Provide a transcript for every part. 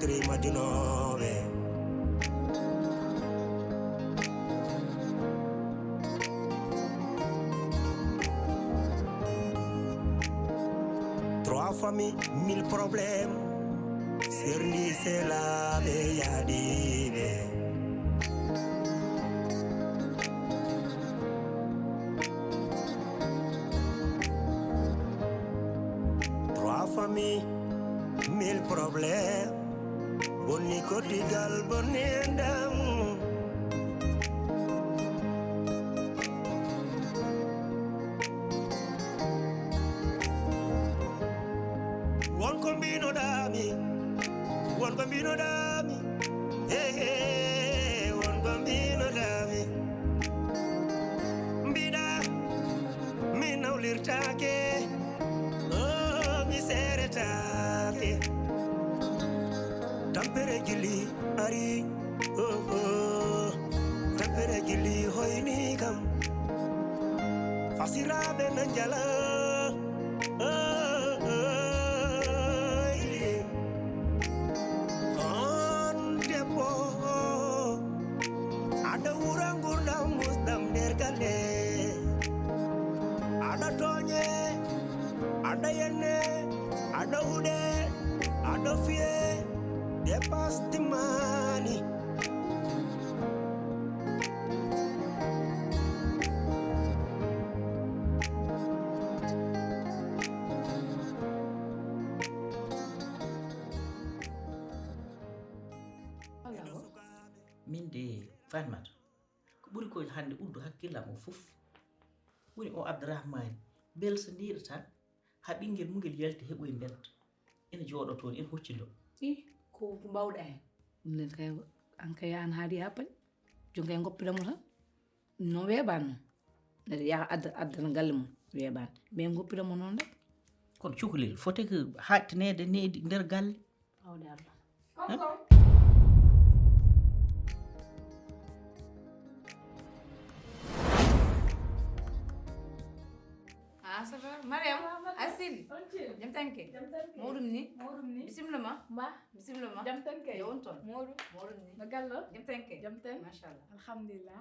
batterie majunove. Trois familles, 1000 problèmes. Sirni c'est la beyadive. Trois familles, 1000 problèmes. Boni kotigal boni ndam. Won kombino dami. Won kombino dami. Hey hey, won kombino dami. Mbida mi nawlirtake. Oh mi seretake. Tampere gili ari. Oh oh. Tampere gili hoyni kam. Fasirabe nanjala. Oh oh. On depo. Ada urangurda musdam dergale. Ada tonye. Ada yenne. Ada ude. Ada fie. Dépasse the money. Min de Fatmata ko ɓuri ko hande uddu hakkillam o fof woni o Abdourahmane belsodira tan ha ɓinguel mugel yalti heɓoye belta ene jooɗo toon ene hoccido ko mbawɗa hen ɗum nen kay an kay an haadi ha paɗi jon kay goppiramo tan non weeɓani noon neɗɗo yaha addana galle mum weeɓani mais goppiramo noon rek kono cukalel fote ko hattanede nedi nder galle awde Allah ça va Mariam Asili jam tanke modum ni bismillah ma bismillah jam tanke yo on ton modum ni no gallo jam tanke machallah alhamdulillah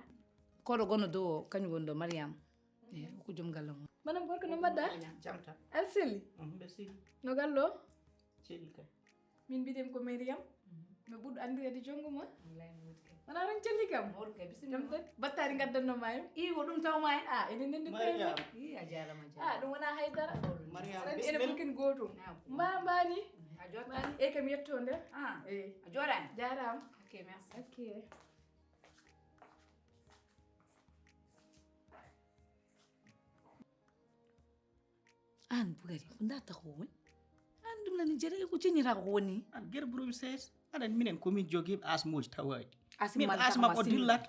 koɗo gonno dow o kañum woni ɗo Mariam ko joom galle mum manam gorko no mbaɗɗa jam tan Alseli besili no gallo celli kay min mbiɗem ko Mariam mi ɓuurɗo andirede jonggo ma wona ran celli kam jam tan battari gaddanno mayo ko ɗum tawma en enen nendi Mariam a jarama ɗum wona haydara Mariam ene fokkini gotum mbani a jota mbani e kam yetto nder a joɗani jarama ok merci ok an Bugari ko darta ko woni an ɗum nani jeeɗa ko ceññita ko woni an gerburomi sees aɗa minen komin joguiɓe asmoji tawaɗi Asim min asma o dillat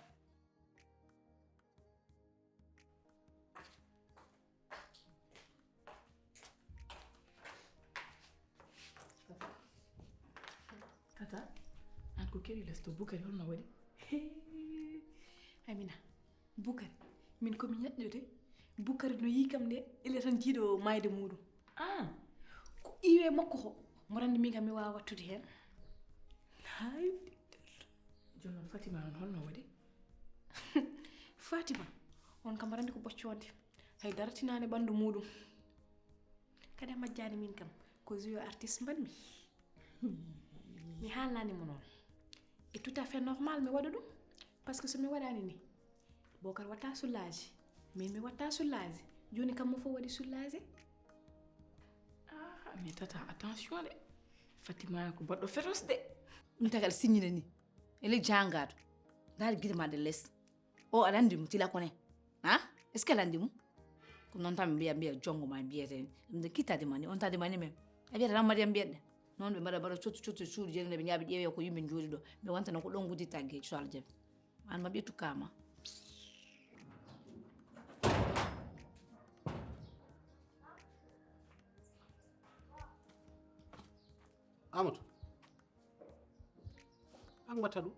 tata an ko kewi lesto Bukari holno waɗi Amina Bukari min komi ñaƴƴode Bukari no yi kam nde ile tan jiiɗo mayde muɗum ko iwe makko ko mo randi min kam mi wawa wattude hen hay joni noon Fatima on holno waɗi Fatima on kam randi ko boccode hay daratinani ɓandu muɗum kadi a majjani min kam ko joueur artiste mbanmi mi haalnanimo noon et tout à fait normal mi waɗa ɗum par ce que somi waɗani ni Bokar watta soulage mais mi watta soulage joni kam mo fof waɗi soulage mais tata attention de Fatima ko baɗɗo féroce de ɗum tagal signina ni ele jangaɗo ndaari guite ma de less o aɗa andi mo tila kone ha est ce que aɗa andi mo ko noon tan mi mbiya jongo ma mbiyete ɗum de kittade mani on tade mani men a wiyata tan Mariam mbiyeɗe noon ɓe mbaɗa cottu suudu jeni nde ɓe ñaaɓe ƴeewe ko yimɓe jooɗi ɗo ɓe wontano ko ɗon gudditta gueji so Allah jaɓi an ma ɓeytu kama Amadou an watta ɗum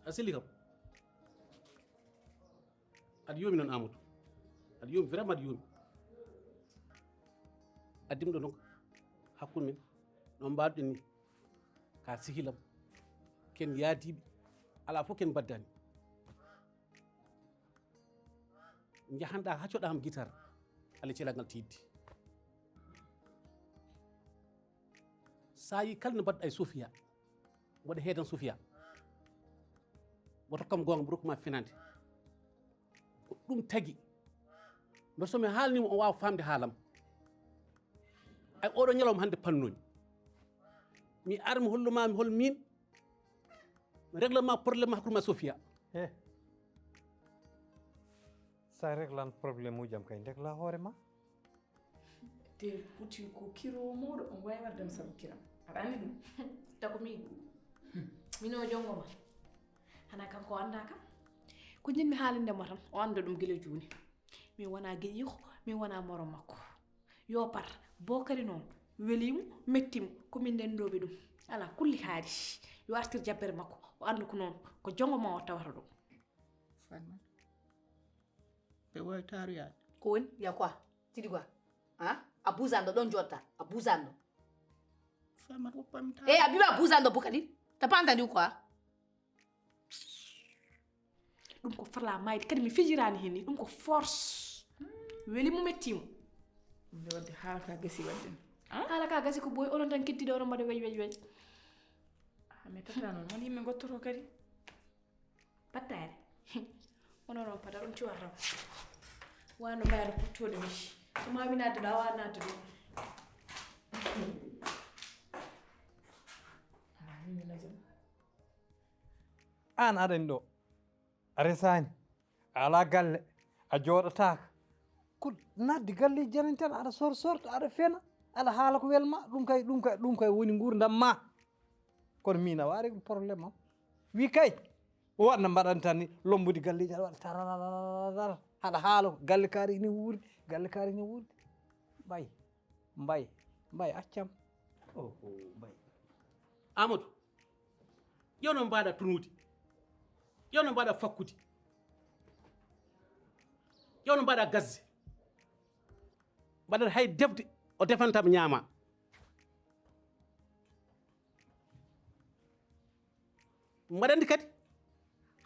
a seli kam aɗa yoomi noon Amadou aɗa yoomi vraiment aɗa yoomi addimi ɗo donc hakkude men no mbaɗuɗen ni ka sihilam ken yaadiɓe ala fof ken baddani jahanɗa ha coɗama guitare ala celal ngal tiddi sa yi kala no mbaɗɗa e Sofia waɗa heedan Sofia woto kam gonga mbo rokkuma finande ko ɗum tagui mbe somi haalnimo o wawa famde haalam ay oɗo ñalawma hande pannoni mi ar mi hollumami hol min règlement probléme hakkude ma Sofia e sa réglan probléme ujam kay ndegla hoore ma te puti ko kiro moɗo on wawi wardem sabu kiram aɗa andi ɗum tago mi mino jongoma hana kanko anda kam ko jinmi haalindemo tan o anda ɗum guila joni mi wona gueƴƴiko mi wona moro makko yo par bo kadi noon welimo mettimo komin ndendoɓe ɗum ala kulli haali yo artir jabbere makko o anda ko noon ko jongoma o tawata ɗum Fatma ɓe wawi taroyade ko woni ya quoi tiɗi quoi a busanɗo ɗon jotta a busanɗo Fatma woppami ta a bima a busanɗo bo kadi t'as pas entendu quoi ɗum ko fala mayde kadi mi fijirani hen ni ɗum ko force welimo mettimo nde wadde haala ka gasi wadden haala ka gasi ko boy onon tan kettiɗo onon mbaɗa wej mi tata noon won yimɓe gottoto kadi battare onon on pata ɗum cuwata wano mbayano puttode mi so ma winade ɗo a wawa nadde ɗum an aɗani ɗo a resani a ala galle a jooɗotaka ko nadde galleji janani tan aɗa sorta aɗa fena aɗa haala ko welma ɗum kay woni gurdam ma kono min a waari probléme am wi kay o waɗno mbaɗani tan ni lombude galleji aɗa waɗa tararara haɗa haala ko galle kaari ni wuurde galle kaari ni wuurde mbay accam mbay Amadou yo no mbaɗa tunude yo no mbaɗa fakkude yo no mbaɗa gazze mbaɗata hay defde o defantama ñaama mbaɗandi kadi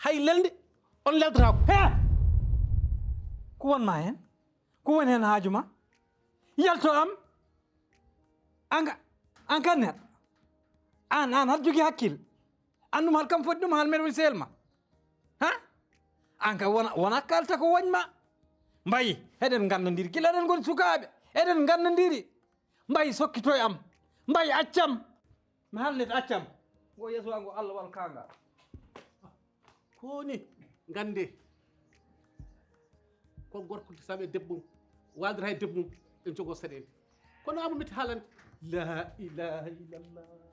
hay lelde on leltotako he ko wonma hen ko woni hen haaju ma yalto am an kan neɗɗo an haɗa jogui hakkille andum haal kam foti ɗum haal meɗe woni sehel ma ha an ka wona kalta ko woñma mbayi eɗen gandodiri gila eɗen goni sukaɓe eɗen gandodiri mbayi sokkito e am mbayi accam mi haalnete accam go yeeso ango Allah wal kanga koni gande ko gorko saɓe debbo wadata hay debbo mum en jogo saɗede kono amo metti haalande la ilaha illallah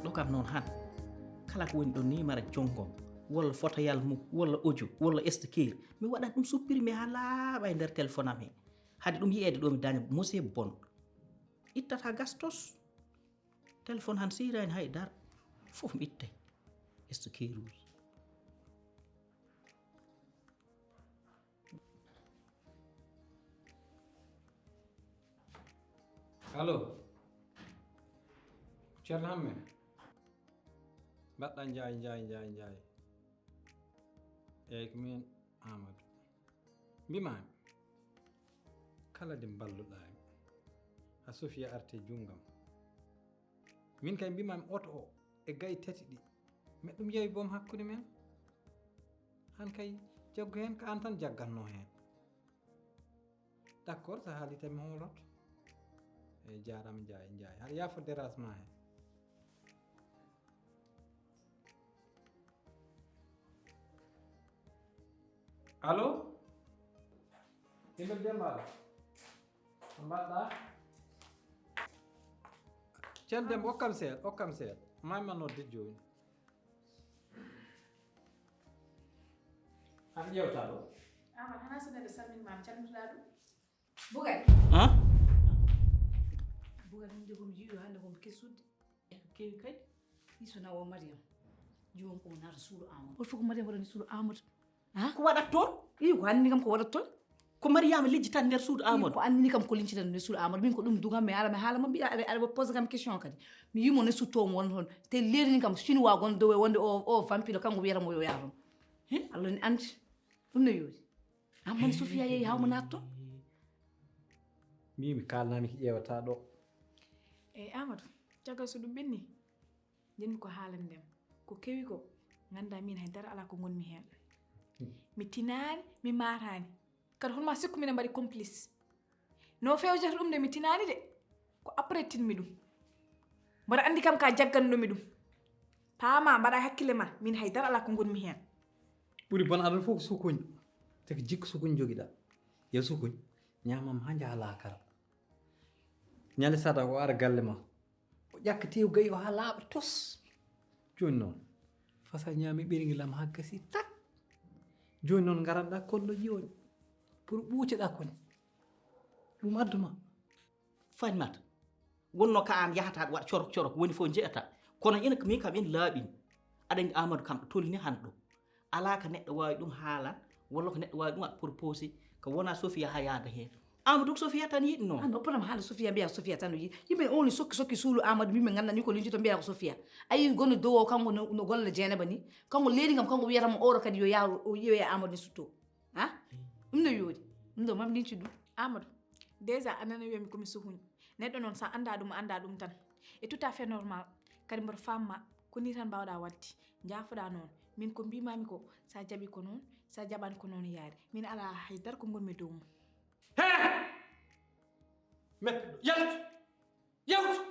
ɗo kam noon han kala ko woni ɗo ni mara jonggom walla fotoyal mum walla audio walla estakir mi waɗat ɗum supprimé ha laaɓa e nder téléphone am he hade ɗum yiyede ɗo mi daña mosé bon ittata gastos téléphone han sirani hay dar fof mi ittay estakir uji allo ceerno hamme mbaɗɗa jaay eyyi ko min Amadou mbimami kala de balluɗami ha Sofia arte junggam min kay mbimami oto o e gayi tati ɗi meɗ ɗum yeewi boom hakkude men han kay jaggu hen ko an tan jaggatno hen d' accord sa haali tami holoto eyyi jarama jaay haɗa yaafo dérangement hen allo yimɓe Demba ko mbaɗɗa ceerno Demba okkam seeɗa mayma nodde joni an ƴewta ɗo Aman hana sonede salminimama calmitoɗa ɗum. Bugay. han Bugay ɗum jogomi jiiɗo hannde komi kessude. e ko kewi kadi Isona o Mariam. Jomum ko nata suudu Amadou. Hol fof ko Mariam waɗani suudu Amadou. Ha? ko waɗat toon Iyo ko anndini kam ko waɗat toon. ko Mariama lijji tan nder suudu Ko Amadou anndini kam ko lincitata nder suudu Amadou. Min ko ɗum dugam mi ala mi haala mo mbiɗa aɗa pose kam question kadi. Mi yimo ne suttomo won toon. Te lerini kam chinois gon dow wonde o vampire kanko wiyatamo yo yaha toon. Allah ni andi. Ɗum no yoori. Amman Sofia yehi hawmo naata toon. mbimi kalnami ko ƴewata ɗo Eyi Amadou caggal so ɗum ɓenni jenmi ko haalandem ko kewi ko ganda min haydara ala ko gonmi hen mi tinani mi matani kadi holma sikku mine mbaɗi complice no fewjata ɗum de mi tinani de ko après tinmi ɗum mbaɗa andi kam ka jaggannomi ɗum paama mbaɗa hakkille ma min haydara ala ko gonmi hen ɓuri bon aɗa fof ko sukuñ te ko jikku sukuñ joguiɗa yo sukuñ ñamam ha jaaha laakara ñande sada o ara galle ma o ƴakka tew gayi o ha laaɓa tos joni noon fasa ñaami ɓerguilam ha gasi tak joni noon garanɗa kollo ƴiwoñ pour ɓuuceɗa koñ ɗum adduma fañmata wonno ka an yahata aɗa waɗa corok corok woni fof jeeyata kono ina min kam ina laaɓini aɗa andi Amadou kam ɗo tolni han ɗo ala ko neɗɗo wawi ɗum haalan walla ko neɗɗo wawi ɗum waɗa proposé ko wona Sofia ha yaada hen Amadou ko Sofia tan yiɗi noon Ando potam haala Sofia mbiya ko Sofia tan no yiɗi. Yimɓe on sokki suulu Amadou mimɓe gandani ko lincito mbiya ko Sofia. Ayi gonno dow o kanko no golle Dieynaba ni. Kanko leeni kam kanko wiyatamo oɗo kadi yo yaha o ƴeewe Amadou ni sutto. Ha? Ɗum no yoori. Ɗum ɗo mam linci ɗum. Amadou déjà anana wiyami komi suhuñ neɗɗo noon sa anda ɗum tan et tout à fait normal kadi mboɗo famma ko ni tan mbawɗa wadde jaafoɗa noon min ko mbimami ko sa jaaɓi ko noon sa jaɓani ko noon yaari min ala haydara ko gonmi dow mum metteɗo yaltu yawtu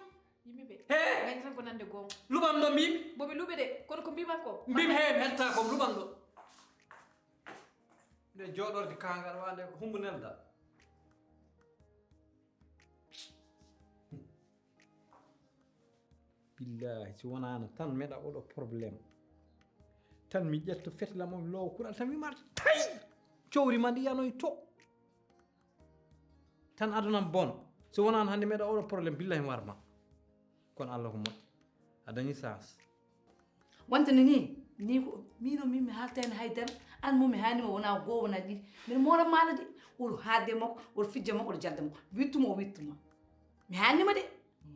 yimɓeɓe He! gañi tan ko nande goonga luɓam ɗo mbimi bomi luɓe de kono ko mbimami ko mbimi he mi helta kom luɓam ɗo nde jooɗorde kangal wa nde ko humbu nelda billahi si wonano tan meɗa oɗo probléme tan mi ƴetto fetlam o mi loowa kural tan mi marta tay cowri ma ndi yanoye to tan adunam bon so wonano hannde meɗa oɗo probléme billahi mi warma kono Allah ko moƴƴi a dañi sens Wonta ni ko mino min mi haaltani haydara an mo mi haanima wona goho wona ɗiɗi mbiɗa moora maala de oɗo haadde makko oɗo fijja makko oɗo jalda makko wittuma o wittuma mi haannima de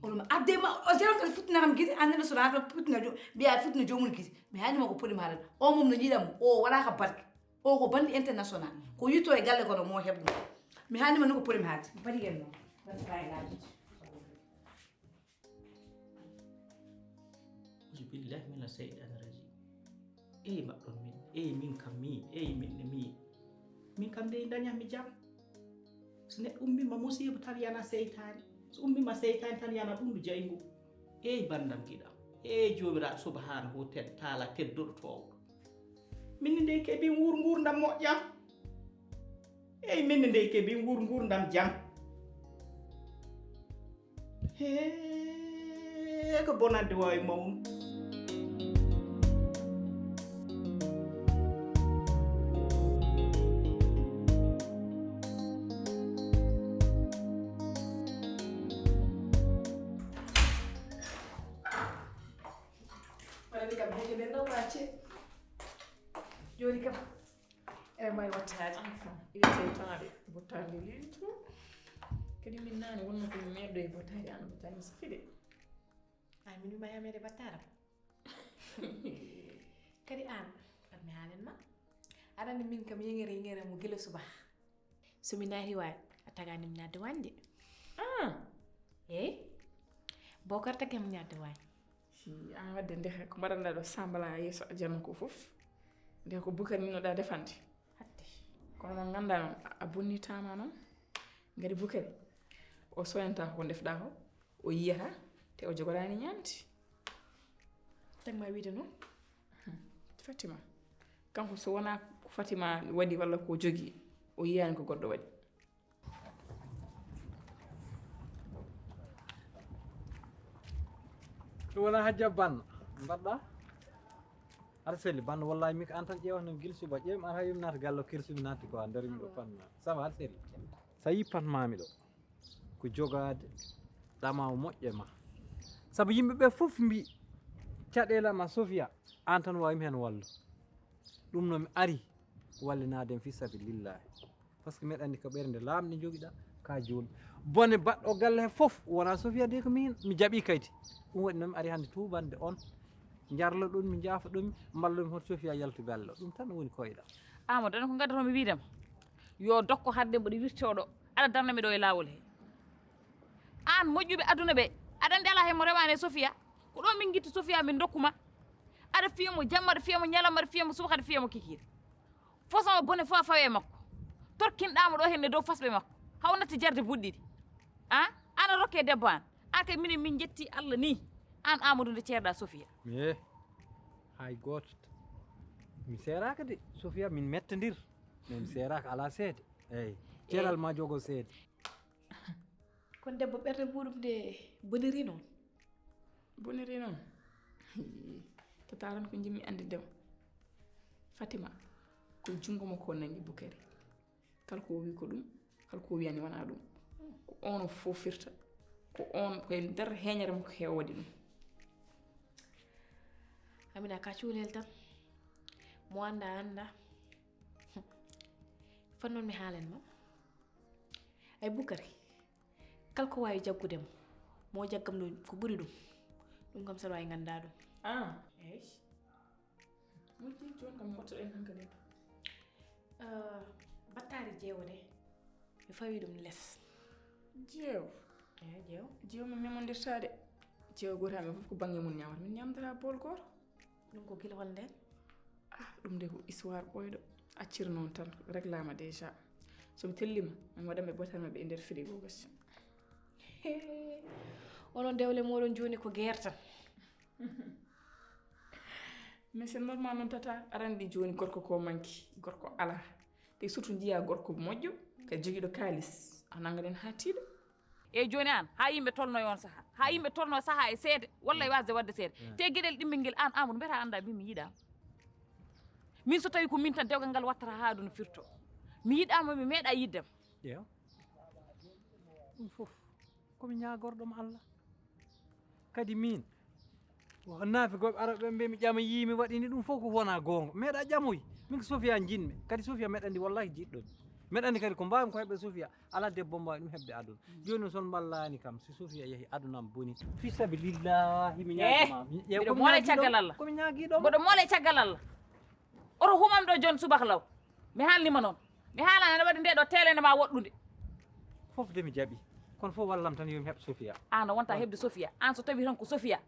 oɗo adde ma o jaran kadi futtina kam gite annene so naata futtina mbiya futtina jomum gite mi haannima ko poɗimi haalade o mum no jiiɗam o waɗaka barke o ko bandi international ko yitto e galle kono mo heɓ ɗum mi haannima ni ko poɗimi haalde mi paɗi en noon waɗi fayidaji billahi mina seyɗani raji eyi maɗɗon min eyi min kam mi eyi minne min kam nde dañatmi jam so neɗɗo ummima musiba tan yana seytani so ummima seytani tan yana ɗum ɗo jaygu eyi bandam giɗam eyi jomiraɗo subhanahu taala tedduɗo towɗo minne nde keeɓi gurdam moƴƴam eyi minne nde keeɓi gurdam jam he ko bonande wawi mawnu joni kam eɗen mbawi wattade Iwete tawade bottade leltu. Kadi min nane wonno ko mi meddo e bottade an bottade mi safi de. ay min wima yamede battaram kadi an fatmi haalenma aɗa andi min kam yengere mo guila suba somi naati wawi a tagani mi nadde wande eyi Bocar tagi mi nadde wawi Si an wadde ndehe ko mbaɗanɗa ɗo sambala yeeso aljanna ko fof nde ko Bukar ninoɗa defande hatte kono noon ganda noon a bonnitama noon gari Bukari o soyanta ko defɗa ko o yiyata te o jogorani ñamde tagma wiide noon Fatima kanko so wona ko Fatima waɗi walla ko jogi o yiyani ko goɗɗo waɗi ɗum wona hajja banna mbaɗɗa aɗa selli bande wallahi mi ko an tan ƴewannomi guila suba ƴeewmi an hay yomi naata galle o kersumi natti ko an darimi ɗo panma sama aɗa selli sa yi patmami ɗo ko jogade ɗama moƴƴe ma saabu yimɓeɓe fof mbi caɗele ma Sofia an tan wawimi hen wallu ɗum nomi ari wallinadem fi sabilillahi par ce que meɗa andi ko ɓernde lamɗe joguiɗa ka joni bone baɗɗo galle he foof wona Sofia de ko min mi jaaɓi kayti ɗum waɗi noon mi ari hande tubande on jarlo ɗum mi jaafa ɗum ballomi hoto Sofia yaltu galle o ɗum tan woni koyɗa Amadou enen ko gaddatomi wiidema yo dokko hadde mboɗo wirtoɗo aɗa darnami ɗo e lawol he an moƴƴuɓe aduna ɓe aɗa andi ala hemo rewani e Sofia ko ɗo min guitti Sofia min dokkuma aɗa fiyamo jamma aɗa fiyamo ñalawma aɗa fiyamo subaka aɗa fiyamo kikiɗe façon bone fof a fawe e makko torkinɗamo ɗo henne dow fasɓe makko hawnatti jarde buɗɗiɗi ana rokke debbo an kay minen min jetti Allah ni an Amadou nde ceerɗa Sofia hay goto mi seraka de Sofia min mettodir mais mi seraka ala seede eyyi ceeral ma jogo seede kon debbo ɓerde muɗum de boniri noon boniri noon tata tan ko jimmi andidema Fatima ko jungo makko nangi Bukari kala ko wi ko ɗum kala ko wiyani wona ɗum ko on o fofirta ko on koye nder heñere makko heewa waɗi ɗum Amina ka cuulel tan mo anda anda fan noon mi haalen ma ay Bukari kala ko wawi jaggudemo mo jaggam ɗum ko ɓuri ɗum kam saɗa wawi ganda ɗum eyyi moƴƴi joni kam mottoɗen hankali battari jeewo de mi fawi ɗum less jeew jeew min memodirtade jeew goto amen fof ko banggue mum ñamata min ñamdata bool goto ɗum ko guila hol nden ɗum de ko histoire ɓoyɗo accir noon tan réglama déjà somi tellima mi waɗanɓe botan maɓɓe e nder frigo gasi onon dewle moɗon joni ko guerre tan mais c'est normal noon tata arandi joni gorko ko manki gorko ala te surtout jiya gorko moƴƴo kadi joguiɗo kalis a nangaɗen ha tiiɗo eyyi joni an ha yimɓe tolno on saaha ha yimɓe tolno saaha e seede walla e wasde wadde seede te gueɗel ɗimmel nguel an Amadou mbiyata anda min mi yiiɗama min so tawi ko min tan dewgal ngal wattata ha aduna firto mi yiiɗama mi meeɗa yiddem ƴeew ɗum fof komi ñagorɗoma Allah kadi min naafigoɓe araɓe mbi mi ƴama yiimi waɗini ɗum fof ko wona gonga meeɗa ƴamoy min ko Sofia jinmi kadi Sofia meɗa andi wallahi jiɗɗomi meɗa andi kadi ko mbawmi ko heɓɓe Sofia ala debbo mbawi ɗum heɓde aduna joni son ballani kam si Sofia yeehi adunam boni fi sabilillahi mi ñaagima mbiɗo moole caggal Allah komi ñaaguiɗoma mboɗo moole caggal Allah oto humam ɗo joni subaka law mi haalnima noon mi haalani aɗa waɗi nde ɗo telene ma woɗɗude fof de mi jaaɓi kono fof wallam tan yomi heɓ Sofia an wonta heɓde Sofia an so tawi tan ko Sofia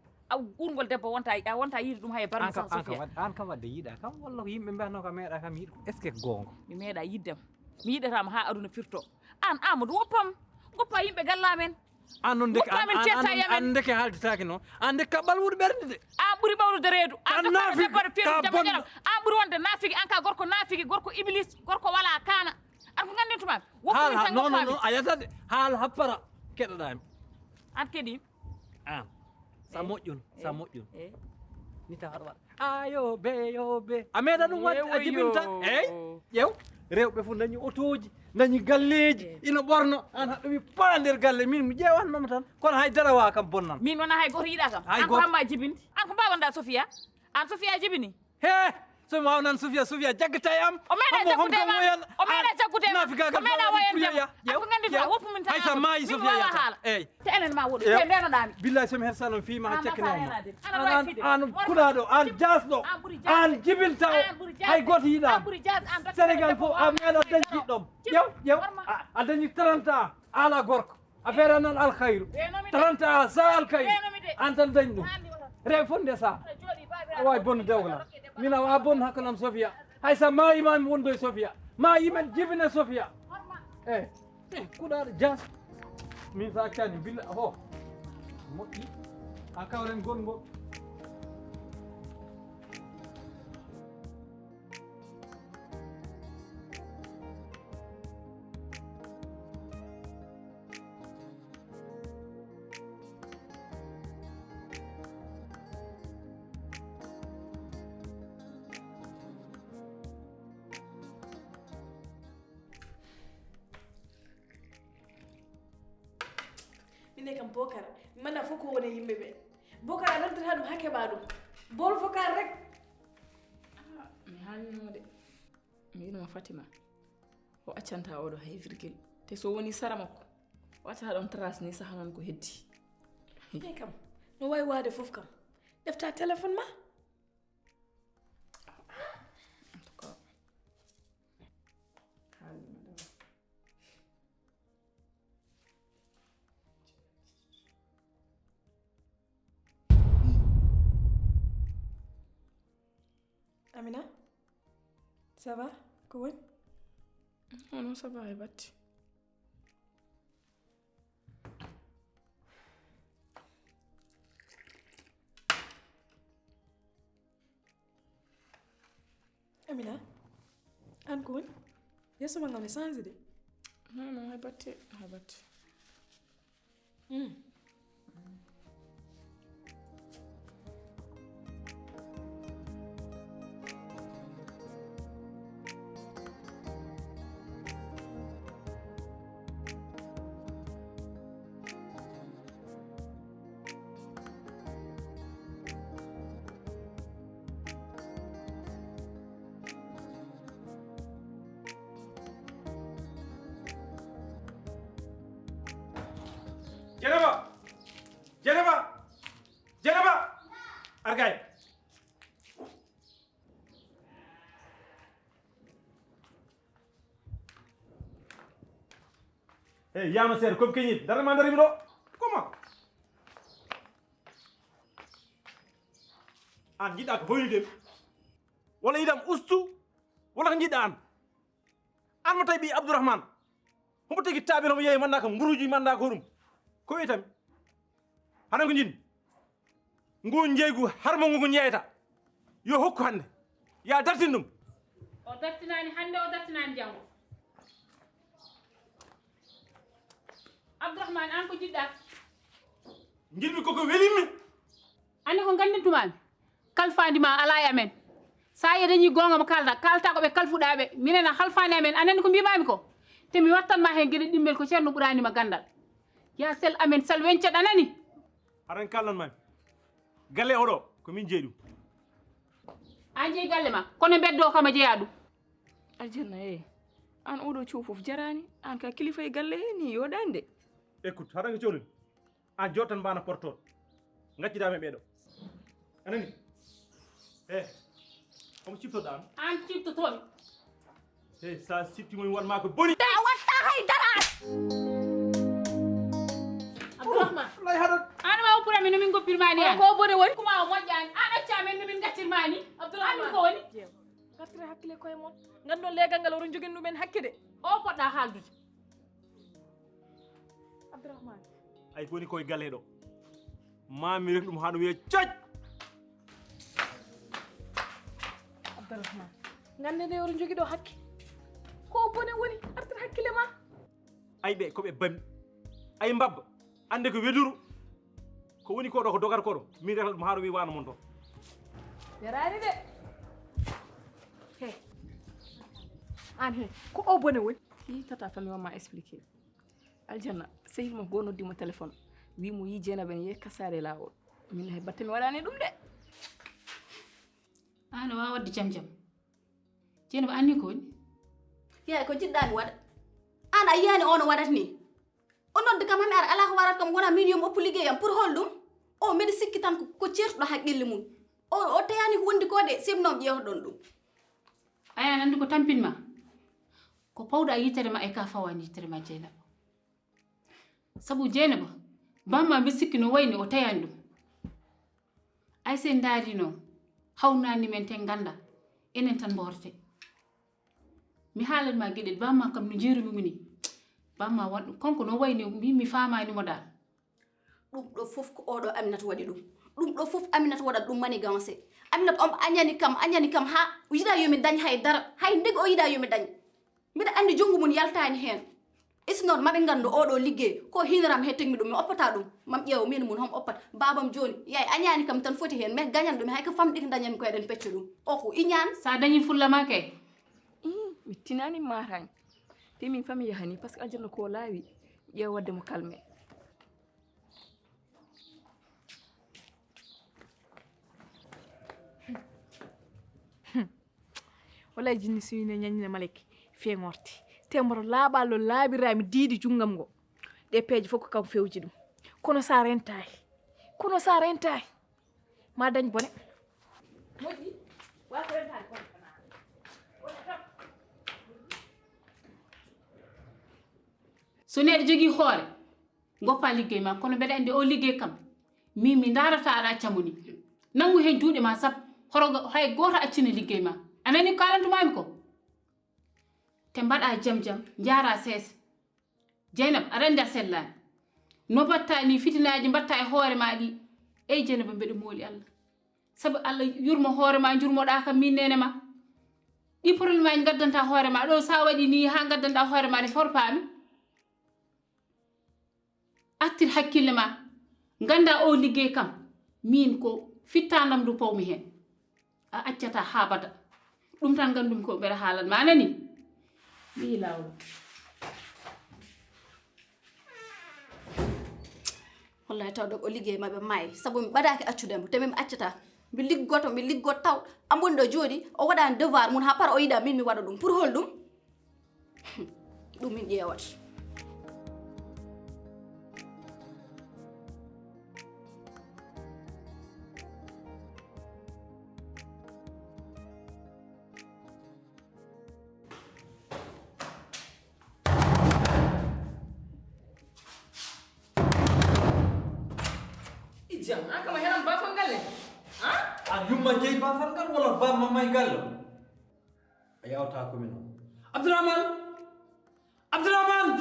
gurgol debbo wonta yiide ɗum hay barmi sans Sofia an kam wadde yiiɗa kam walla ko yimɓe mbiyatno kam meeɗa kam yiiɗ est ce que gonga mi meeɗa yiddem mi yiɗatama ha aduna firto an Amadou woppam goppa yimɓe gallamen an noon deke an deke haaldetake noon an deke ka ɓalwuɗo ɓerde de an ɓuuri ɓawlude reedu an ɓuuri wonde naafigi an ka gorko naafigi gorko iblis gorko wala kaana an ko gandin tumami haala non a yetta de haala happara keɗoɗami an keeɗim an sa moƴƴun ni taw aɗa waɗa ayoɓe a meeɗa ɗum wadde a jibinta eyyi ƴeew rewɓe fof dañi otoji dañi galleji ina ɓorno an haɗo wi pa nder galle min mi ƴewatnoma tan kono haydara wa kam bonnan min wona hay goto yiiɗa kam an ko hamma jibinde an ko mbawanɗa Sofia an Sofia jibini he somi wawnan Sofia jaggata e am o meeɗa jaggudema o meeɗa jaggudema o meeɗa woyandema ko gandita woppumin tan haysa maayi Sofia haala eyyi te enen ma woɗɗo te ndenoɗami billahi somi her salon fima ha cekkinama an kuɗaɗo an jasɗo an jibinta o hay goto yiiɗama Sénégal fof a meeɗa dañi jiɗɗom ƴew a dañi 30 ans ala gorko affaire nan alkhayru 30 ans sa alkhayru an tan dañi ɗum rew fof nde sa a wawi bonno dewgal min a wawa bonno hakkanam Sofia haysa mayima mi wondo e Sofia ma yimen jibine Sofia eyyi kuɗaɗo jas min sa accani billa ho moƴƴi ha kawren gongol ine kam bokara mana fof ko woni yimɓe ɓe bokara noddata ɗum ha keɓa ɗum bol fokar rek mi haalnimo de mi winoma Fatima o accanta oɗo hay virgule te so woni sara makko o accata ɗon trace ni saha noon ko heddi ine kam no wawi wade fof kam ɗefta téléphone ma en tout cas haalnima dawa Amina ça va ko woni non ça va e batti Amina an ko woni yesso ma ngam ne changé de non hay batti Jenaba argay hey yama ser comme keñit dara ma ndari mi ɗo comment an jiɗɗa ko hoynidem walla yidam ustu walla ko jiɗɗa an mo tawi ɓi Abdourahmane homo tagi taabino mo yeeyi manda kam nguruji manda ko ɗum ko wiyatami haɗa ko jinmi ngun jeygu harmo ngu ñeyata yo hokku hande ya dartin ɗum o dartinani hande o dartinani janggo Abdourahmane an ko jiɗɗa jiɗmi koko welimmi andi ko gandintumami kalfandima ala e amen sa yi dañi gonga mo kalta ko ɓe kalfuɗaɓe minen a halfani amen anani ko mbimami ko te mi wattanma hen gueɗe ɗimmel ko ceerno ɓuranima gandal ya sel amen sal wenceɗ anani aɗan kallanmami galle oɗo ko min jeeyi ɗum an jeeyi galle ma kono beddo kam a jeeya ɗum aljanna an oɗo cuwo fof jarani an ka kilifa e galle he ni yoɗani de écoute haɗa ko cohlumi an jottan mbana portoɗo gaccitame ɓeeɗo anani omo ciptoɗa an ciptotomi sa siftimomi wanma ko boni da watta haydara Abdourahmane wallahi haɗat an ma oppurami no min goppirmani an ko bone woni kuma o moƴƴani an accamen no min gaccirmani Abdourahmane ko woni gartire hakkille koye moon gandon legal ngal oɗon jogin ɗumen hakke de o poɗɗa haaldude Abdourahmane ay woni koye galle ɗo mami rek ɗum ha ɗum wiye coc Abdourahmane gande nde oɗon jogui ɗo hakke ko bone woni artire hakkille ma ay ɓe koɓe bami ay mbabba ande ko weduru ko woni koɗo ko dogar koɗo min reta ɗum ha ɗum wi wano mon toon yarani de he an he ko o bone woni hi tata fami wamma expliqué aljanna sehilmo go noddimo téléphone wimo yi Dieynaba ne yehi kasare lawol min hay batte mi waɗani ɗum de an wawa wadde jam Dieynaba anni ko woni yeey ko jiɗɗami waɗa an a yiyani ono waɗata ni o nodde kam hami ara ala ko waɗata kam wona min yomi oppu liggeyam pour hol ɗum o mbiɗa sikki tan ko ceertuɗo haqqille mum o teyani ko wondi ko de simnom ƴewtoɗon ɗum aya andi ko tampinma ko pawɗa yitere ma e ka fawani yitere ma Dieynaba sabu Dieynaba bamma mbi sikki no wayni o tayani ɗum ay sen daari noon hawnani men ten ganda enen tan mborte mi haalanma gueɗel bamma kam no jeerumi ni bamma won konko no wayni mi famanimo dal ɗum ɗo fof ko oɗo Aminata waɗi ɗum ɗo fof Aminata waɗat ɗum manigancé Aminata on añani kam ha yiɗa yomi dañ haydara hay ndeg o yiɗa yomi dañ mbiɗa andi junggo mum yaltani hen isi noon maɓe gandu oɗo liggey ko hinaram he tegmi ɗum mi oppata ɗum mam ƴeewa min mun homo oppat babam joni yay añani kam tan foti hen mais gañan ɗum hay ko famɗi ko dañanmi ko eɗen pecco ɗum o ko iñan sa dañi fullama kay mi tinani marani te min fami yahani par ce que aljanna ko laawi ƴeew wadde mo calme wallahi jinni siwine ñañine maleke feŋorti temboro laaɓallo laabirami diidi junggam ngo ɗe peeje fof ko kam fewji ɗum kono sa rentayi ma dañ bone moƴƴi wasa rentani kono so neɗɗo jogii hoore goppa liggey ma kono mbeɗa andi o liggey kam min mi darata aɗa accamu ni nangu hen juuɗe ma sab horo hay goto accina liggey ma anani ko kalantumami ko te mbaɗa jam jam jaara seesa Dieynaba aɗa andi a sellani no mbatta ni fitinaji mbatta e hoore ma ɗi ey Dieynaba mbeɗa mooli Allah sabu Allah yurmo hoore ma jurmoɗa kam min nene ma ɗi probléme aji gaddanta hoore ma ɗo sa waɗi ni ha gaddanɗa hoore ma ne forpami attir hakkille ma ganda o liggey kam min ko fittandam du pawmi hen a accata habada ɗum tan gandumi ko mbeɗa haalat ma anani mi lawol wallahi taw ɗo o liggey maɓe maayi sabu mi ɓadaki accudemo te min accata mi liggoto taw amboni ɗo jooɗi o waɗani devoir mum ha para o yiɗa min mi waɗa ɗum pour hol ɗum ɗum min ƴeewata jam kama henan bafal galle an yumma jeyi bafal ngal walla bamma may gallo a yawta ko min Abdourahmane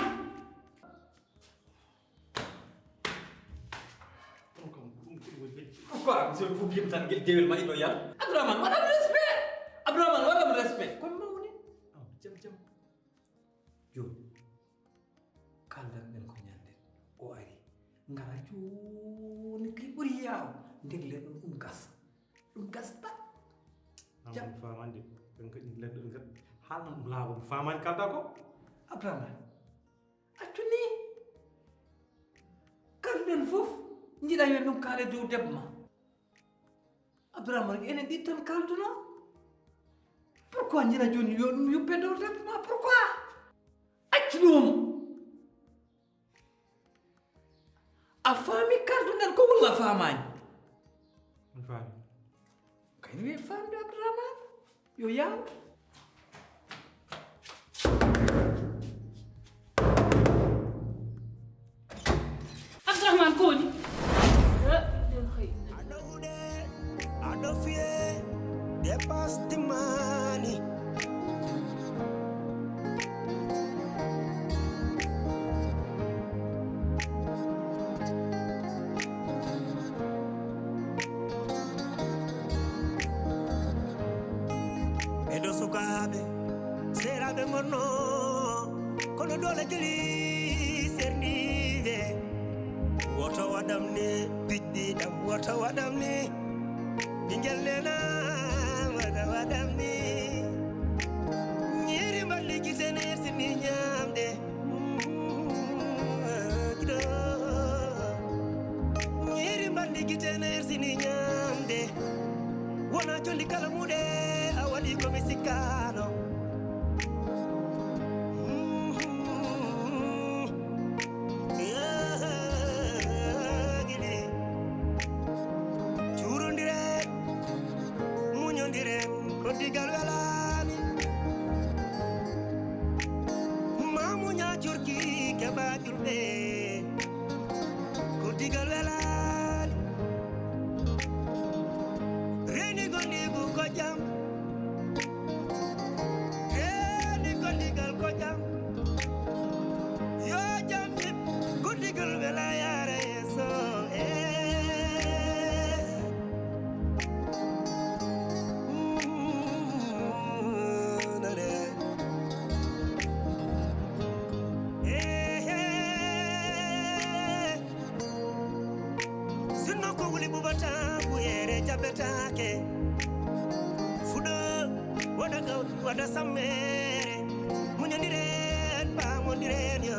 pourquoi monsieur fof yim tan dewel ma ino yal Abdourahmane waɗam respect koye mawni jam joni kaldan ɗen ko ñanden o ari ngara joni kay ɓuuri yaw ndegle ɗum ɗum gasta jam famande ɗen kadi leɗɗon kadi haalnan ɗum laawa ɗum famani kalda ko Abdourahmane accu ni kalɗen fof jiɗa yen ɗum kaale dow debbo ma Abdourahmane enen ɗi tan kalduno pourquoi jiɗa joni yo ɗum yuppe dow debbo ma pourquoi accu ɗum a faami kalduɗen ko walla famani mi faami kayni wi famde Abdourahmane yo yaw Abdourahmane ko woni aɗo fiye dépasse timani eɗo sukaɓe seraɓe gonno kono dole jeli serniɓe woto waɗam ni piɗɗiɗam woto waɗam ni ɓingel nena waɗam ni ñiri mballi gitene sini ñamde ñiri mballi gitene sini ñamde wona jolli kala muɗe a waɗi komi sikkano digal welani mamuña curki keɓa julɓe ko digal welani reni gondigu ko jam reni gondigal ko jam yo jam yip ko digal wela yara yeso jaɓetake fuɗo waɗa gawɗi waɗa sammere muñodiren pamodiren yo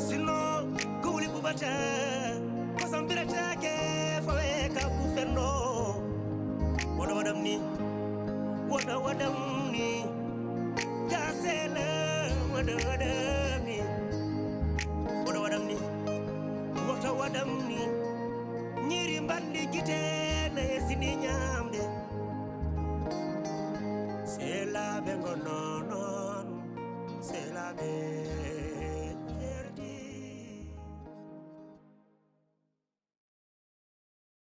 sinno kowli ɓuɓata ko sambiretake fawe ka ku fenno woɗa waɗam ni ɓe gonno